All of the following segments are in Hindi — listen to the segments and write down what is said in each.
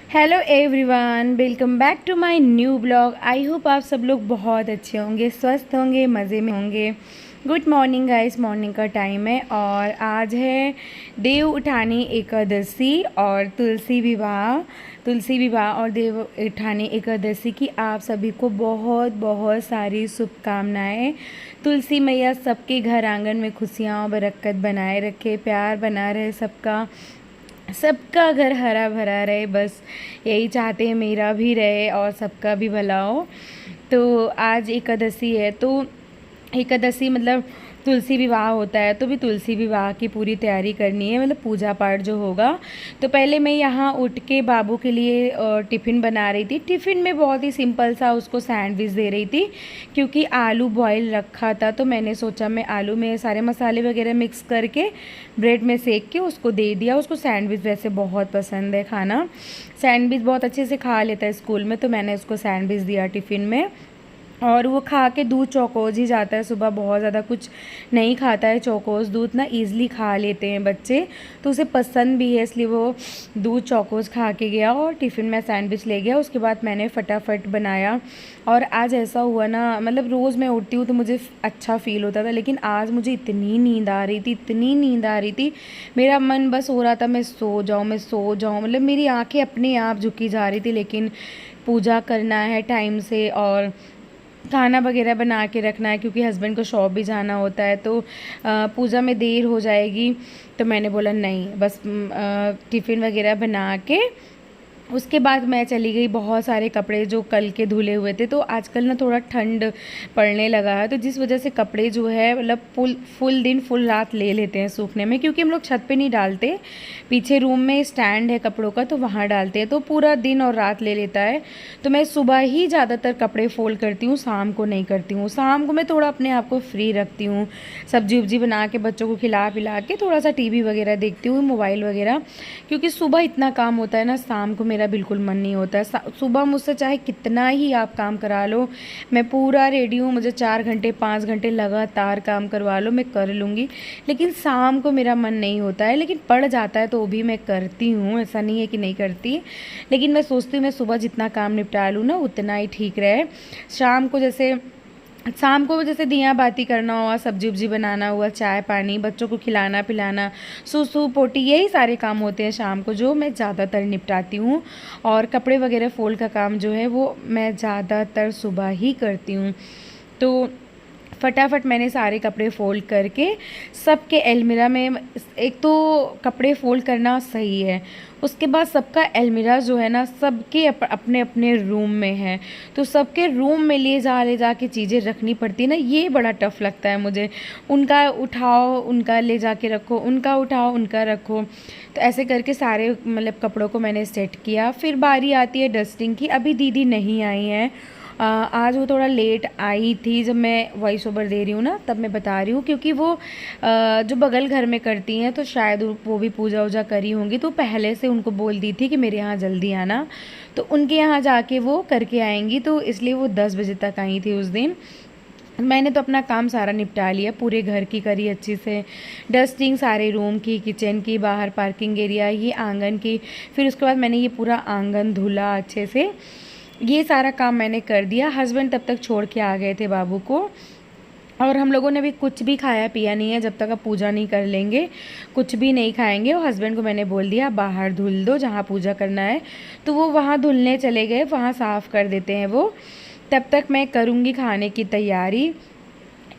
Hello everyone, welcome back to my new blog. I hope आप सब लोग बहुत अच्छे होंगे, स्वस्थ होंगे, मज़े में होंगे। गुड मॉर्निंग गाइस, मॉर्निंग का टाइम है और आज है देव उठानी एकादशी और तुलसी विवाह और देव उठानी एकादशी की आप सभी को बहुत बहुत सारी शुभकामनाएं। तुलसी मैया सबके घर आंगन में खुशियाँ और बरकत बनाए रखे, प्यार बना रहे सबका, सबका घर हरा भरा रहे, बस यही चाहते हैं, मेरा भी रहे और सबका भी भला हो। तो आज एकादशी है, तो एकादशी मतलब तुलसी विवाह होता है, तो भी तुलसी विवाह की पूरी तैयारी करनी है, मतलब पूजा पाठ जो होगा। तो पहले मैं यहाँ उठ के बाबू के लिए टिफ़िन बना रही थी। टिफ़िन में बहुत ही सिंपल सा उसको सैंडविच दे रही थी, क्योंकि आलू बॉयल रखा था, तो मैंने सोचा मैं आलू में सारे मसाले वगैरह मिक्स करके ब्रेड में सेक के उसको दे दिया। उसको सैंडविच वैसे बहुत पसंद है खाना, सैंडविच बहुत अच्छे से खा लेता है स्कूल में, तो मैंने उसको सैंडविच दिया टिफ़िन में। और वो खा के दूध चौकोज ही जाता है, सुबह बहुत ज़्यादा कुछ नहीं खाता है। चौकोज दूध ना ईज़िली खा लेते हैं बच्चे, तो उसे पसंद भी है, इसलिए वो दूध चौकोज खा के गया और टिफ़िन में सैंडविच ले गया। उसके बाद मैंने फटाफट बनाया। और आज ऐसा हुआ ना, मतलब रोज़ मैं उठती हूँ तो मुझे अच्छा फ़ील होता था, लेकिन आज मुझे इतनी नींद आ रही थी, इतनी नींद आ रही थी, मेरा मन बस हो रहा था मैं सो जाऊँ, मैं सो जाऊँ। मतलब मेरी आँखें अपने आप झुकी जा रही थी, लेकिन पूजा करना है टाइम से और खाना वगैरह बना के रखना है, क्योंकि हस्बैंड को शॉप भी जाना होता है, तो पूजा में देर हो जाएगी। तो मैंने बोला नहीं, बस टिफ़िन वगैरह बना के उसके बाद मैं चली गई। बहुत सारे कपड़े जो कल के धुले हुए थे, तो आजकल ना थोड़ा ठंड पड़ने लगा है, तो जिस वजह से कपड़े जो है मतलब फुल दिन फुल रात ले लेते हैं सूखने में, क्योंकि हम लोग छत पे नहीं डालते, पीछे रूम में स्टैंड है कपड़ों का, तो वहाँ डालते हैं, तो पूरा दिन और रात ले लेता है। तो मैं सुबह ही ज़्यादातर कपड़े फोल्ड करती हूँ, शाम को नहीं करती हूँ। शाम को मैं थोड़ा अपने आप को फ्री रखती हूँ, सब्जी उब्जी बना के बच्चों को खिला पिला के थोड़ा सा टीवी वगैरह देखती हूँ, मोबाइल वगैरह, क्योंकि सुबह इतना काम होता है ना, शाम को मेरा बिल्कुल मन नहीं होता है। सुबह मुझसे चाहे कितना ही आप काम करा लो, मैं पूरा रेडी हूँ, मुझे 4 घंटे 5 घंटे लगातार काम करवा लो, मैं कर लूँगी, लेकिन शाम को मेरा मन नहीं होता है। लेकिन पड़ जाता है तो भी मैं करती हूँ, ऐसा नहीं है कि नहीं करती, लेकिन मैं सोचती हूँ मैं सुबह जितना काम निपटा लूँ ना उतना ही ठीक रहे। शाम को जैसे दिया बाती करना हुआ, सब्जी उब्जी बनाना हुआ, चाय पानी, बच्चों को खिलाना पिलाना, सूसू पोटी, यही सारे काम होते हैं शाम को, जो मैं ज़्यादातर निपटाती हूँ। और कपड़े वगैरह फोल्ड का काम जो है वो मैं ज़्यादातर सुबह ही करती हूँ। तो फटाफट मैंने सारे कपड़े फ़ोल्ड करके सबके अलमीरा में, एक तो कपड़े फ़ोल्ड करना सही है, उसके बाद सबका अलमीरा जो है ना, सबके अपने अपने रूम में है, तो सबके रूम में ले जा के चीज़ें रखनी पड़ती है ना, ये बड़ा टफ़ लगता है मुझे। उनका उठाओ, उनका ले जा के रखो, उनका उठाओ, उनका रखो, तो ऐसे करके सारे मतलब कपड़ों को मैंने सेट किया। फिर बारी आती है डस्टिंग की। अभी दीदी नहीं आई हैं, आज वो थोड़ा लेट आई थी, जब मैं वॉइस ओवर दे रही हूँ ना तब मैं बता रही हूँ, क्योंकि वो जो बगल घर में करती हैं, तो शायद वो भी पूजा वूजा करी होंगी, तो पहले से उनको बोल दी थी कि मेरे यहाँ जल्दी आना, तो उनके यहाँ जाके वो करके आएंगी, तो इसलिए वो 10 बजे तक आई थी उस दिन। मैंने तो अपना काम सारा निपटा लिया, पूरे घर की करी अच्छी से, डस्टिंग सारे रूम की, किचन की, बाहर पार्किंग एरिया, ये आंगन की। फिर उसके बाद मैंने ये पूरा आंगन धुला अच्छे से, ये सारा काम मैंने कर दिया। हस्बैंड तब तक छोड़ के आ गए थे बाबू को, और हम लोगों ने भी कुछ भी खाया पिया नहीं है, जब तक आप पूजा नहीं कर लेंगे कुछ भी नहीं खाएंगे। और हस्बैंड को मैंने बोल दिया बाहर धुल दो, जहाँ पूजा करना है, तो वो वहाँ धुलने चले गए, वहाँ साफ़ कर देते हैं वो। तब तक मैं करूँगी खाने की तैयारी।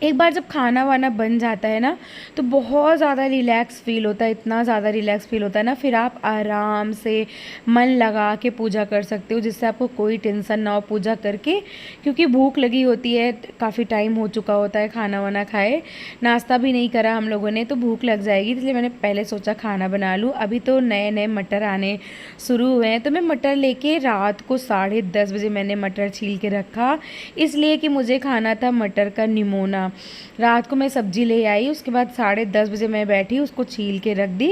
एक बार जब खाना वाना बन जाता है ना, तो बहुत ज़्यादा रिलैक्स फ़ील होता है, इतना ज़्यादा रिलैक्स फ़ील होता है ना, फिर आप आराम से मन लगा के पूजा कर सकते हो, जिससे आपको कोई टेंशन ना हो पूजा करके, क्योंकि भूख लगी होती है, काफ़ी टाइम हो चुका होता है खाना वाना खाए, नाश्ता भी नहीं करा हम लोगों ने, तो भूख लग जाएगी, इसलिए मैंने पहले सोचा खाना बना लूँ। अभी तो नए नए मटर आने शुरू हुए हैं, तो मैं मटर लेके रात को 10:30 बजे मैंने मटर छील के रखा, इसलिए कि मुझे खाना था मटर का निमोना। रात को मैं सब्ज़ी ले आई, उसके बाद 10:30 बजे मैं बैठी, उसको छील के रख दी,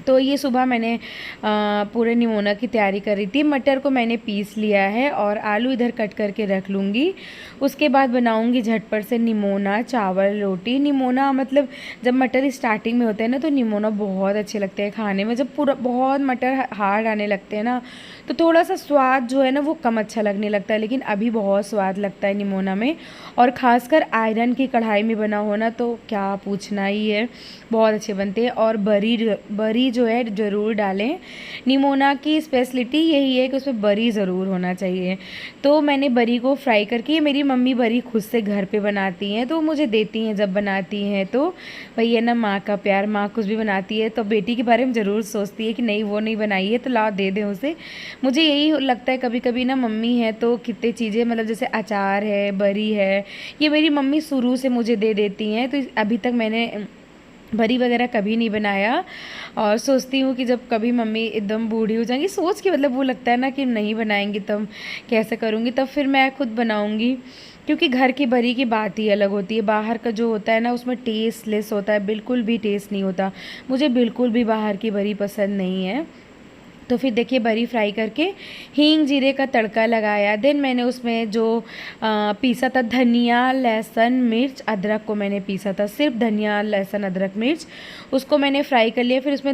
तो ये सुबह मैंने पूरे निमोना की तैयारी कर रही थी। मटर को मैंने पीस लिया है और आलू इधर कट करके रख लूँगी। उसके बाद बनाऊँगी झटपट से निमोना, चावल, रोटी। निमोना मतलब जब मटर स्टार्टिंग में होते हैं ना तो निमोना बहुत अच्छे लगते हैं खाने में। जब पूरा बहुत मटर हार्ड आने लगते हैं ना तो थोड़ा सा स्वाद जो है ना वो कम अच्छा लगने लगता है, लेकिन अभी बहुत स्वाद लगता है निमोना में। और ख़ासकर आयरन की कढ़ाई में बना हो ना तो क्या पूछना ही है, बहुत अच्छे बनते हैं। और बरी जो है ज़रूर डालें। निमोना की स्पेशलिटी यही है कि उसमें बरी ज़रूर होना चाहिए। तो मैंने बरी को फ्राई करके, मेरी मम्मी बरी खुद से घर पे बनाती हैं तो मुझे देती हैं जब बनाती हैं। तो वही है ना माँ का प्यार, माँ कुछ भी बनाती है तो बेटी के बारे में ज़रूर सोचती है कि नहीं वो नहीं बनाई है तो लाओ दे दें उसे। मुझे यही लगता है कभी कभी ना, मम्मी है तो कितनी चीज़ें मतलब जैसे अचार है, बरी है, ये मेरी मम्मी शुरू से मुझे दे देती हैं। तो अभी तक मैंने बरी वगैरह कभी नहीं बनाया। और सोचती हूँ कि जब कभी मम्मी एकदम बूढ़ी हो जाएंगी, सोच के मतलब वो लगता है ना कि नहीं बनाएंगी तब कैसे करूँगी, तब फिर मैं खुद बनाऊँगी। क्योंकि घर की बरी की बात ही अलग होती है। बाहर का जो होता है ना उसमें टेस्ट लेस होता है, बिल्कुल भी टेस्ट नहीं होता। मुझे बिल्कुल भी बाहर की बरी पसंद नहीं है। तो फिर देखिए बरी फ्राई करके हींग जीरे का तड़का लगाया। देन मैंने उसमें जो पीसा था धनिया, लहसुन, मिर्च, अदरक को मैंने पीसा था, सिर्फ धनिया, लहसुन, अदरक, मिर्च, उसको मैंने फ्राई कर लिया। फिर उसमें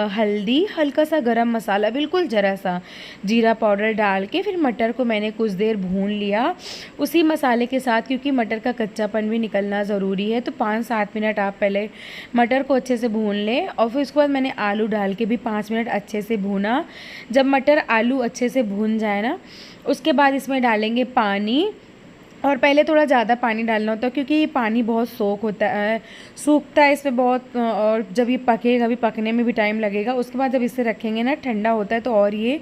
हल्दी, हल्का सा गरम मसाला, बिल्कुल ज़रा सा जीरा पाउडर डाल के फिर मटर को मैंने कुछ देर भून लिया उसी मसाले के साथ, क्योंकि मटर का कच्चापन भी निकलना ज़रूरी है। तो 5-7 मिनट आप पहले मटर को अच्छे से भून लें और फिर उसके बाद मैंने आलू डाल के भी 5 मिनट अच्छे से भूना। जब मटर आलू अच्छे से भून जाए ना उसके बाद इसमें डालेंगे पानी। और पहले थोड़ा ज़्यादा पानी डालना होता है क्योंकि ये पानी बहुत सूखता है इसमें बहुत। और जब ये पकेगा भी, पकने में भी टाइम लगेगा। उसके बाद जब इसे रखेंगे ना ठंडा होता है तो और ये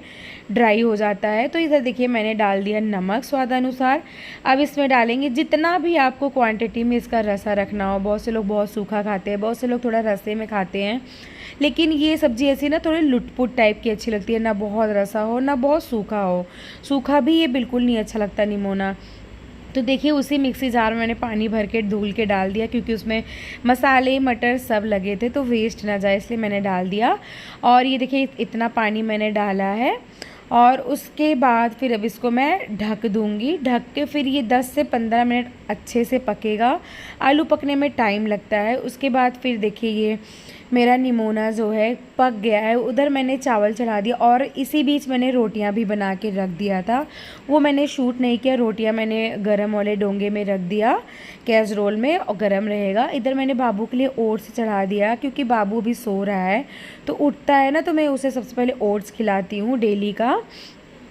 ड्राई हो जाता है। तो इधर देखिए मैंने डाल दिया नमक स्वादानुसार। अब इसमें डालेंगे जितना भी आपको क्वांटिटी में इसका रसा रखना हो। बहुत से लोग बहुत सूखा खाते हैं, बहुत से लोग थोड़ा रसे में खाते हैं, लेकिन ये सब्ज़ी ऐसी ना थोड़ी लुटपुट टाइप की अच्छी लगती है, ना बहुत रसा हो ना बहुत सूखा हो। सूखा भी ये बिल्कुल नहीं अच्छा लगता निमोना। तो देखिए उसी मिक्सी जार में मैंने पानी भर के धुल के डाल दिया, क्योंकि उसमें मसाले मटर सब लगे थे तो वेस्ट ना जाए इसलिए मैंने डाल दिया। और ये देखिए इतना पानी मैंने डाला है। और उसके बाद फिर अब इसको मैं ढक दूँगी। ढक के फिर ये 10 से 15 मिनट अच्छे से पकेगा। आलू पकने में टाइम लगता है। उसके बाद फिर देखिए ये मेरा निमोना जो है पक गया है। उधर मैंने चावल चढ़ा दिया और इसी बीच मैंने रोटियां भी बना के रख दिया था। वो मैंने शूट नहीं किया, रोटियां मैंने गरम वाले डोंगे में रख दिया कैसरोल में और गरम रहेगा। इधर मैंने बाबू के लिए ओट्स चढ़ा दिया क्योंकि बाबू भी सो रहा है, तो उठता है ना तो मैं उसे सबसे पहले ओट्स खिलाती हूँ डेली का।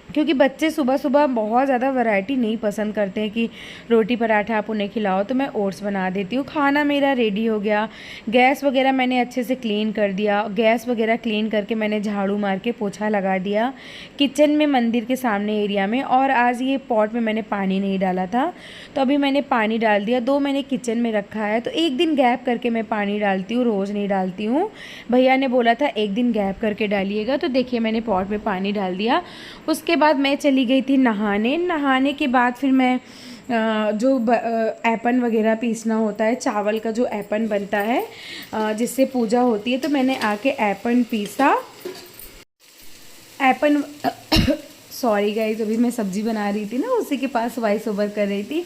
क्योंकि बच्चे सुबह सुबह बहुत ज़्यादा वैरायटी नहीं पसंद करते हैं कि रोटी पराठा आप उन्हें खिलाओ, तो मैं ओट्स बना देती हूँ। खाना मेरा रेडी हो गया। गैस वगैरह मैंने अच्छे से क्लीन कर दिया। गैस वगैरह क्लीन करके मैंने झाड़ू मार के पोछा लगा दिया किचन में, मंदिर के सामने एरिया में। और आज ये पॉट में मैंने पानी नहीं डाला था तो अभी मैंने पानी डाल दिया। 2 मैंने किचन में रखा है तो एक दिन गैप करके मैं पानी डालती हूँ, रोज़ नहीं डालती हूँ। भैया ने बोला था एक दिन गैप करके डालिएगा, तो देखिए मैंने पॉट में पानी डाल दिया। उसके बाद मैं चली गई थी नहाने के बाद फिर मैं जो ऐपन वगैरह पीसना होता है, चावल का जो ऐपन बनता है जिससे पूजा होती है, तो मैंने आके ऐपन पीसा। ऐपन सॉरी गाइस, अभी मैं सब्जी बना रही थी ना, उसी के पास वॉइस ओवर कर रही थी।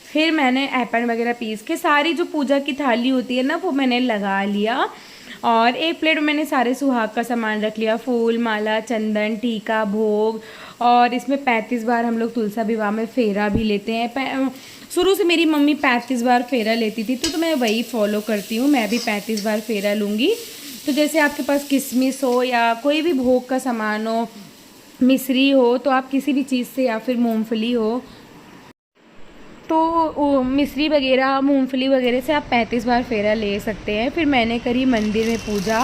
फिर मैंने ऐपन वगैरह पीस के सारी जो पूजा की थाली होती है ना वो मैंने लगा लिया। और एक प्लेट में मैंने सारे सुहाग का सामान रख लिया, फूल, माला, चंदन, टीका, भोग। और इसमें 35 बार हम लोग तुलसा विवाह में फेरा भी लेते हैं। शुरू से मेरी मम्मी 35 बार फेरा लेती थी तो मैं वही फॉलो करती हूँ, मैं भी 35 बार फेरा लूँगी। तो जैसे आपके पास किशमिश हो या कोई भी भोग का सामान हो, मिश्री हो, तो आप किसी भी चीज़ से, या फिर मूँगफली हो तो मिश्री वगैरह, मूंगफली वगैरह से आप 35 बार फेरा ले सकते हैं। फिर मैंने करी मंदिर में पूजा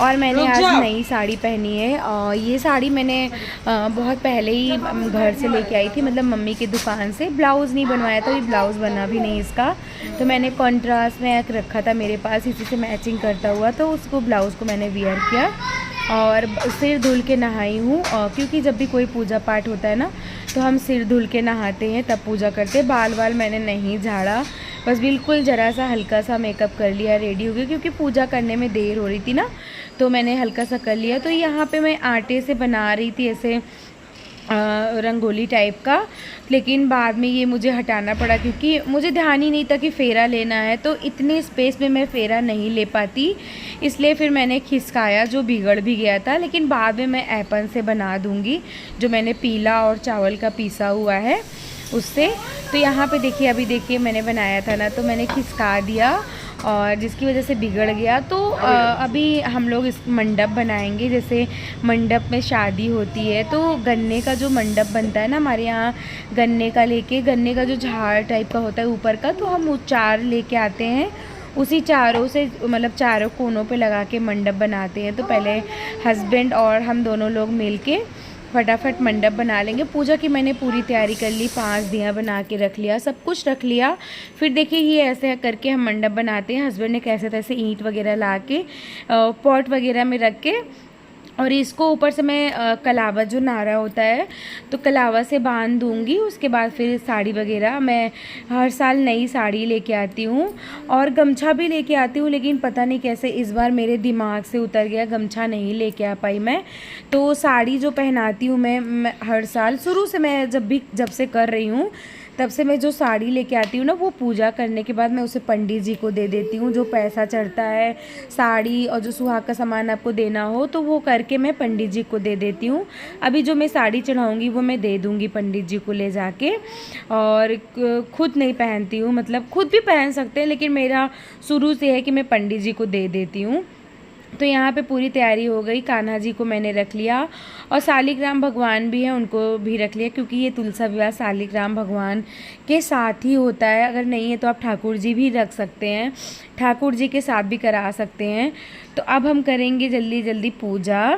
और मैंने आज नई साड़ी पहनी है। और ये साड़ी मैंने बहुत पहले ही घर से लेके आई थी, मतलब मम्मी की दुकान से। ब्लाउज़ नहीं बनवाया था, ये ब्लाउज़ बना भी नहीं इसका, तो मैंने कॉन्ट्रास्ट में एक रखा था मेरे पास, इसी से मैचिंग करता हुआ, तो उसको ब्लाउज़ को मैंने वियर किया। और सिर धुल के नहाई हूँ, क्योंकि जब भी कोई पूजा पाठ होता है ना तो हम सिर धुल के नहाते हैं तब पूजा करते हैं। बाल मैंने नहीं झाड़ा, बस बिल्कुल ज़रा सा हल्का सा मेकअप कर लिया, रेडी हो गई, क्योंकि पूजा करने में देर हो रही थी ना, तो मैंने हल्का सा कर लिया। तो यहाँ पे मैं आटे से बना रही थी ऐसे रंगोली टाइप का, लेकिन बाद में ये मुझे हटाना पड़ा क्योंकि मुझे ध्यान ही नहीं था कि फ़ेरा लेना है, तो इतने स्पेस में मैं फ़ेरा नहीं ले पाती, इसलिए फिर मैंने खिसकाया जो बिगड़ भी गया था। लेकिन बाद में मैं ऐपन से बना दूँगी, जो मैंने पीला और चावल का पीसा हुआ है उससे। तो यहाँ पे देखिए, अभी देखिए मैंने बनाया था ना, तो मैंने खिसका दिया और जिसकी वजह से बिगड़ गया। तो अभी हम लोग इस मंडप बनाएंगे, जैसे मंडप में शादी होती है तो गन्ने का जो मंडप बनता है ना हमारे यहाँ, गन्ने का जो झाड़ टाइप का होता है ऊपर का, तो हम वो चार लेके आते हैं, उसी चारों से मतलब चारों कोनों पे लगा के मंडप बनाते हैं। तो पहले हस्बैंड और हम दोनों लोग मिलके फटाफट मंडप बना लेंगे। पूजा की मैंने पूरी तैयारी कर ली, 5 दिया बना के रख लिया, सब कुछ रख लिया। फिर देखिए ये ऐसे करके हम मंडप बनाते हैं। हस्बैंड ने कैसे तैसे ईंट वगैरह ला के पॉट वगैरह में रख के, और इसको ऊपर से मैं कलावा जो नारा होता है तो कलावा से बांध दूँगी। उसके बाद फिर साड़ी वगैरह, मैं हर साल नई साड़ी लेके आती हूँ और गमछा भी लेके आती हूँ, लेकिन पता नहीं कैसे इस बार मेरे दिमाग से उतर गया, गमछा नहीं लेके आ पाई मैं। तो साड़ी जो पहनाती हूँ मैं हर साल, शुरू से मैं जब से कर रही हूँ तब से मैं जो साड़ी लेके आती हूँ ना, वो पूजा करने के बाद मैं उसे पंडित जी को दे देती हूँ। जो पैसा चढ़ता है साड़ी और जो सुहाग का सामान आपको देना हो तो वो करके मैं पंडित जी को दे देती हूँ। अभी जो मैं साड़ी चढ़ाऊँगी वो मैं दे दूँगी पंडित जी को ले जाके, और खुद नहीं पहनती हूँ, मतलब खुद भी पहन सकते हैं, लेकिन मेरा शुरू से है कि मैं पंडित जी को दे देती हूँ। तो यहाँ पे पूरी तैयारी हो गई। कान्हा जी को मैंने रख लिया और शालिग्राम भगवान भी हैं, उनको भी रख लिया, क्योंकि ये तुलसा विवाह शालिग्राम भगवान के साथ ही होता है। अगर नहीं है तो आप ठाकुर जी भी रख सकते हैं, ठाकुर जी के साथ भी करा सकते हैं। तो अब हम करेंगे जल्दी जल्दी पूजा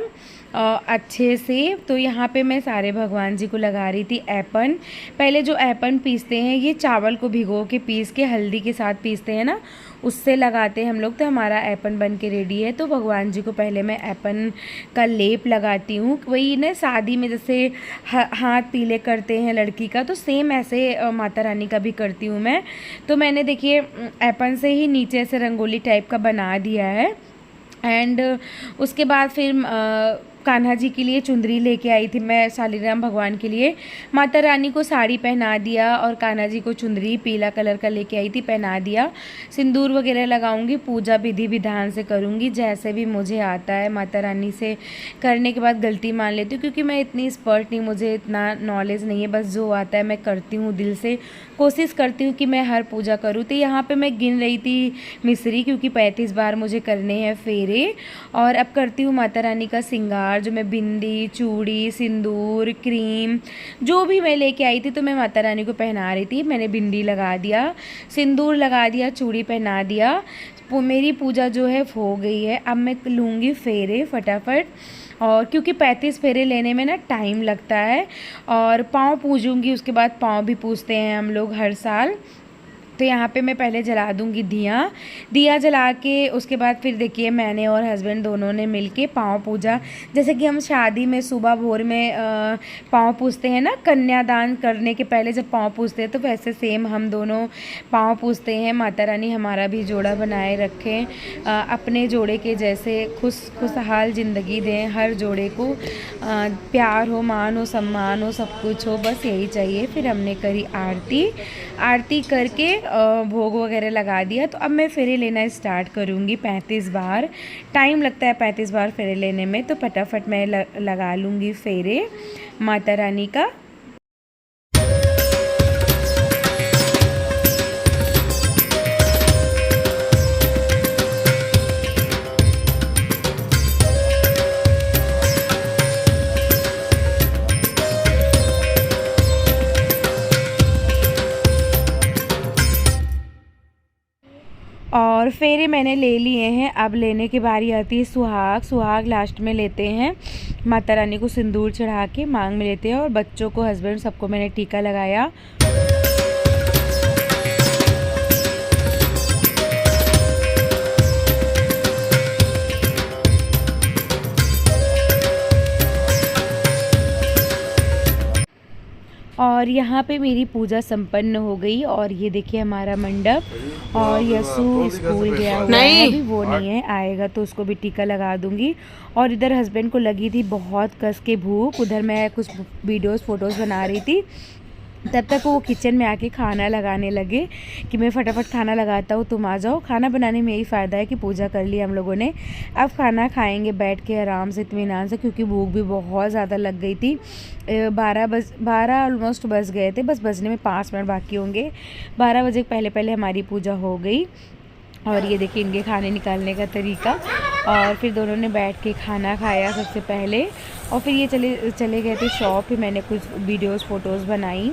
अच्छे से। तो यहाँ पे मैं सारे भगवान जी को लगा रही थी ऐपन। पहले जो ऐपन पीसते हैं, ये चावल को भिगो के पीस के हल्दी के साथ पीसते हैं ना, उससे लगाते हैं हम लोग। तो हमारा ऐपन बन के रेडी है। तो भगवान जी को पहले मैं ऐपन का लेप लगाती हूँ। वही ना शादी में जैसे हाथ पीले करते हैं लड़की का, तो सेम ऐसे माता रानी का भी करती हूँ मैं। तो मैंने देखिए ऐपन से ही नीचे से रंगोली टाइप का बना दिया है। एंड उसके बाद फिर कान्हा जी के लिए चुंदरी लेके आई थी मैं, शालिग्राम भगवान के लिए। माता रानी को साड़ी पहना दिया और कान्हा जी को चुंदरी पीला कलर का लेके आई थी, पहना दिया। सिंदूर वगैरह लगाऊंगी, पूजा विधि विधान से करूंगी जैसे भी मुझे आता है। माता रानी से करने के बाद गलती मान लेती हूँ, क्योंकि मैं इतनी एक्सपर्ट नहीं, मुझे इतना नॉलेज नहीं है, बस जो आता है मैं करती हूँ दिल से, कोशिश करती हूँ कि मैं हर पूजा करूँ। तो यहाँ पर मैं गिन रही थी मिसरी, क्योंकि 35 बार मुझे करने हैं फेरे। और अब करती हूँ माता रानी का सिंगार, जो मैं बिंदी, चूड़ी, सिंदूर, क्रीम जो भी मैं लेके आई थी, तो मैं माता रानी को पहना रही थी। मैंने बिंदी लगा दिया, सिंदूर लगा दिया, चूड़ी पहना दिया। मेरी पूजा जो है हो गई है। अब मैं लूँगी फेरे फटाफट, और क्योंकि 35 फेरे लेने में ना टाइम लगता है। और पाँव पूजूंगी, उसके बाद पाँव भी पूजते हैं हम लोग हर साल। तो यहाँ पे मैं पहले जला दूँगी दिया जला के, उसके बाद फिर देखिए मैंने और हस्बैंड दोनों ने मिलके पाँव पूजा। जैसे कि हम शादी में सुबह भोर में पाँव पूजते हैं ना, कन्यादान करने के पहले जब पाँव पूजते हैं, तो वैसे सेम हम दोनों पाँव पूजते हैं। माता रानी हमारा भी जोड़ा बनाए रखें, अपने जोड़े के जैसे खुशहाल ज़िंदगी दें, हर जोड़े को प्यार हो, मान हो, सम्मान हो, सब कुछ हो, बस यही चाहिए। फिर हमने करी आरती करके भोग वगैरह लगा दिया। तो अब मैं फेरे लेना स्टार्ट करूँगी 35 बार। टाइम लगता है 35 बार फेरे लेने में, तो फटाफट मैं लगा लूँगी फेरे माता रानी का। और फेरे मैंने ले लिए हैं। अब लेने की बारी आती है सुहाग लास्ट में लेते हैं। माता रानी को सिंदूर चढ़ा के मांग में लेते हैं, और बच्चों को, हस्बैंड, सबको मैंने टीका लगाया। और यहाँ पे मेरी पूजा संपन्न हो गई। और ये देखिए हमारा मंडप। और यसु स्कूल गया हुआ है, अभी वो नहीं है, आएगा तो उसको भी टीका लगा दूंगी। और इधर हस्बैंड को लगी थी बहुत कस के भूख, उधर मैं कुछ वीडियोस फोटोज़ बना रही थी, तब तक वो किचन में आके खाना लगाने लगे कि मैं फटाफट खाना लगाता हूँ, तुम आ जाओ। खाना बनाने में यही फ़ायदा है कि पूजा कर ली हम लोगों ने, अब खाना खाएंगे बैठ के आराम से इत्मीनान से, क्योंकि भूख भी बहुत ज़्यादा लग गई थी। 12 ऑलमोस्ट बज गए थे, बस बजने में 5 मिनट बाकी होंगे। 12 बजे पहले पहले हमारी पूजा हो गई। और ये देखिए इनके खाने निकालने का तरीका। और फिर दोनों ने बैठ के खाना खाया सबसे पहले, और फिर ये चले गए थे शॉप। फिर मैंने कुछ वीडियोस फ़ोटोज़ बनाई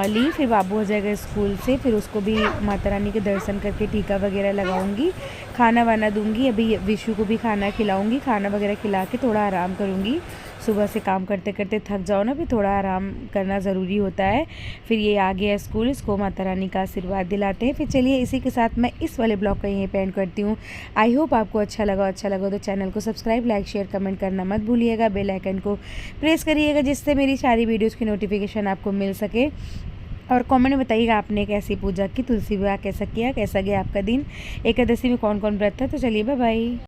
ली। फिर बाबू हो जाएगा स्कूल से, फिर उसको भी माता रानी के दर्शन करके टीका वगैरह लगाऊंगी, खाना वाना दूंगी। अभी विशु को भी खाना खिलाऊंगी, खाना वगैरह खिला के थोड़ा आराम करूंगी। सुबह से काम करते करते थक जाओ ना, फिर थोड़ा आराम करना ज़रूरी होता है। फिर ये आ गया स्कूल, इसको माता रानी का आशीर्वाद दिलाते हैं। फिर चलिए इसी के साथ मैं इस वाले ब्लॉग को यहीं पे एंड करती हूँ। आई होप आपको अच्छा लगा तो चैनल को सब्सक्राइब, लाइक, शेयर, कमेंट करना मत भूलिएगा। बेल आइकन को प्रेस करिएगा जिससे मेरी सारी वीडियोज़ की नोटिफिकेशन आपको मिल सके। और कमेंट में बताइएगा आपने कैसी पूजा की, तुलसी विवाह कैसा किया, कैसा गया आपका दिन, एकादशी में कौन कौन व्रत था। तो चलिए बाय बाय।